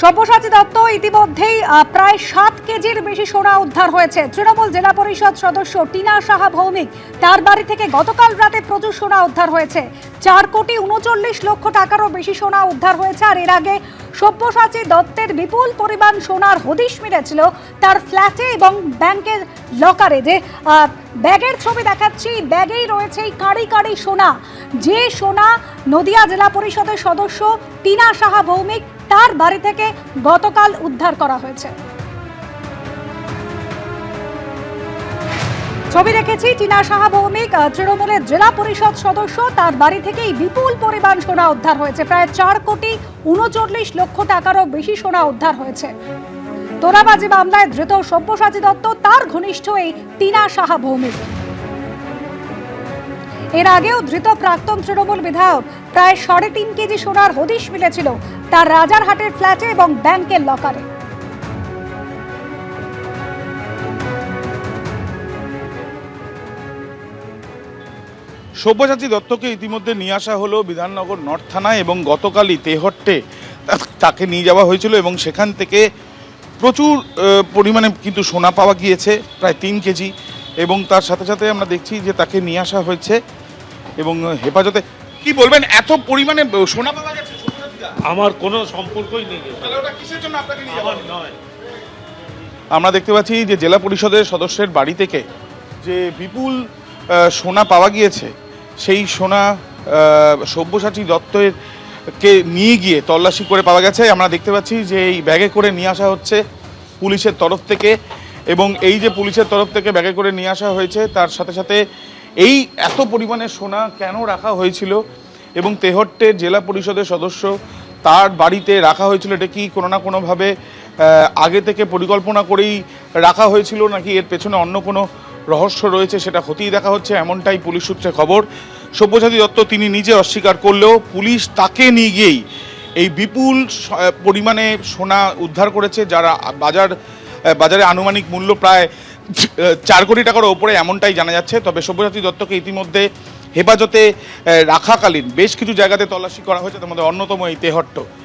সব্যসাচী দত্ত ইতিমধ্যেই প্রায় 7 কেজির বেশি সোনা উদ্ধার হয়েছে। তৃণমূল জেলা পরিষদ সদস্য টিনা সাহা ভৌমিক তার বাড়ি থেকে গতকাল রাতে প্রচুর সোনা উদ্ধার হয়েছে। 4,39,00,000 টাকারও বেশি সোনা উদ্ধার হয়েছে। আর এর আগে সব্যসাচী দত্তের বিপুল পরিমাণ সোনার হদিশ মিলেছিল তার ফ্ল্যাটে এবং ব্যাংকের লকারে। যে ব্যাগের ছবি দেখাচ্ছি, ব্যাগেই রয়েছে এই কাঁড়ি কাঁড়ি সোনা, যে সোনা নদিয়া জেলা পরিষদের সদস্য টিনা সাহা ভৌমিক তার বাড়ি থেকে গতকাল উদ্ধার করা হয়েছে। ছবি রেখেছি, টিনা সাহা ভৌমিক তৃণমূলের জেলা পরিষদ সদস্য, তার বাড়ি থেকেই বিপুল পরিমাণ সোনা উদ্ধার হয়েছে। প্রায় 4,39,00,000 টাকারও বেশি সোনা উদ্ধার হয়েছে। তোলাবাজি মামলায় ধৃত সব্যসাচী দত্ত, তার ঘনিষ্ঠ এই টিনা সাহা ভৌমিক। এর আগেও ধৃত প্রাক্তন তৃণমূল বিধায়ক প্রায় 3.5 কেজি সোনার হদিশ মিলেছিল তার রাজারহাটের ফ্ল্যাটে এবং ব্যাংকের লকারে। সব্যসাচী দত্তকে ইতিমধ্যে নিয়ে আসা হলো বিধাননগর নর্থ থানায় এবং গতকালই তেহট্টে তাকে নিয়ে যাওয়া হয়েছিল এবং সেখান থেকে প্রচুর পরিমাণে কিন্তু সোনা পাওয়া গিয়েছে, প্রায় 3 কেজি। এবং তার সাথে সাথে আমরা দেখছি যে তাকে নিয়ে আসা হয়েছে এবং হেফাজতে। কি বলবেন, এত পরিমাণে সোনা পাওয়া গেছে? আমার কোনো সম্পর্কই নেই। আমরা দেখতে পাচ্ছি যে জেলা পরিষদের সদস্যের বাড়ি থেকে যে বিপুল সোনা পাওয়া গিয়েছে, সেই সোনা সব্যসাচী দত্তের কে নিয়ে গিয়ে তল্লাশি করে পাওয়া গেছে। আমরা দেখতে পাচ্ছি যে এই ব্যাগে করে নিয়ে আসা হচ্ছে পুলিশের তরফ থেকে, এবং এই যে পুলিশের তরফ থেকে ব্যাগে করে নিয়ে আসা হয়েছে তার সাথে সাথে এই এত পরিমাণে সোনা কেন রাখা হয়েছিল এবং তেহট্টের জেলা পরিষদের সদস্য তার বাড়িতে রাখা হয়েছিল, এটা কি কোনো না কোনোভাবে আগে থেকে পরিকল্পনা করেই রাখা হয়েছিল নাকি এর পেছনে অন্য কোনো রহস্য রয়েছে, সেটা খতিয়ে দেখা হচ্ছে, এমনটাই পুলিশ সূত্রে খবর। সব্যসাচী দত্ত তিনি নিজে অস্বীকার করলেও পুলিশ তাকে নিয়ে গিয়েই এই বিপুল পরিমাণে সোনা উদ্ধার করেছে, যারা বাজারে আনুমানিক মূল্য প্রায় 4 কোটি টাকার ওপরে, এমনটাই জানা যাচ্ছে। তবে সব্যসাচী দত্তকে ইতিমধ্যে হেফাজতে রাখাকালীন বেশ কিছু জায়গাতে তল্লাশি করা হয়েছে, তার মধ্যে অন্যতম এই তেহট্ট।